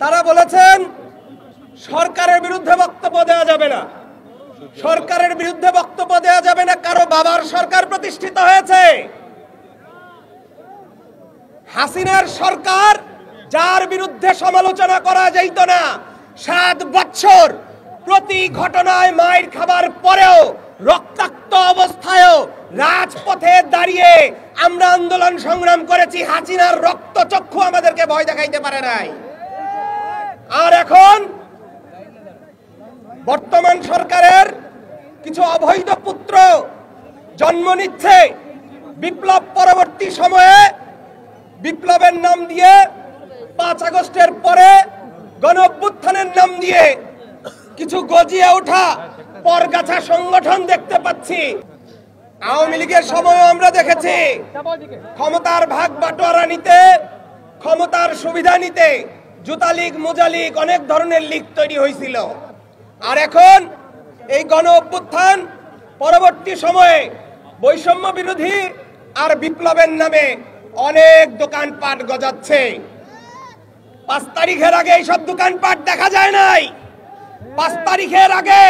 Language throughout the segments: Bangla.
তারা বলেছেন সরকারের বিরুদ্ধে বক্তব্য দেওয়া যাবে না, সরকারের বিরুদ্ধে বক্তব্য দেওয়া যাবে না, কারো বাবার সরকার প্রতিষ্ঠিত হয়েছে। হাসিনার সরকার, যার বিরুদ্ধে সমালোচনা করা যাইত না, 7 বছর প্রতি ঘটনায় মাইর খাবার পরেও রক্তাক্ত অবস্থায়ও রাজপথে দাঁড়িয়ে আমরা আন্দোলন সংগ্রাম করেছি। হাসিনার রক্তচক্ষু আমাদেরকে ভয় দেখাইতে পারে নাই। আর এখন বর্তমান সরকারের কিছু অবৈধ পুত্র জন্ম নিচ্ছে। বিপ্লব পরবর্তী সময়ে বিপ্লবের নাম দিয়ে 5 আগস্টের পরে গণ অভ্যুত্থানের নাম দিয়ে কিছু গজিয়ে ওঠা পরগাছা সংগঠন দেখতে পাচ্ছি। আওয়ামী লীগের সময় আমরা দেখেছি ক্ষমতার ভাগ বাটোয়ারা নিতে, ক্ষমতার সুবিধা নিতে জুতা লীগ, মোজা লীগ, অনেক ধরনের লীগ তৈরি হয়েছিল। আর এখন এই গণ অভ্যুত্থান পরবর্তী সময়ে বৈষম্য বিরোধী আর বিপ্লবের নামে অনেক দোকানপাট গজাচ্ছে। 5 তারিখের আগে এইসব দোকানপাট দেখা যায় নাই। 5 তারিখের আগে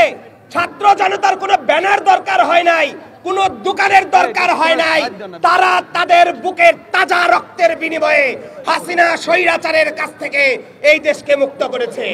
ছাত্র জনতার কোনো ব্যানার দরকার হয় নাই, কোনো দোকানের দরকার হয় নাই। তারা তাদের বুকের তাজা রক্তের বিনিময়ে হাসিনা স্বৈরাচারের কাছ থেকে এই দেশকে মুক্ত করেছে।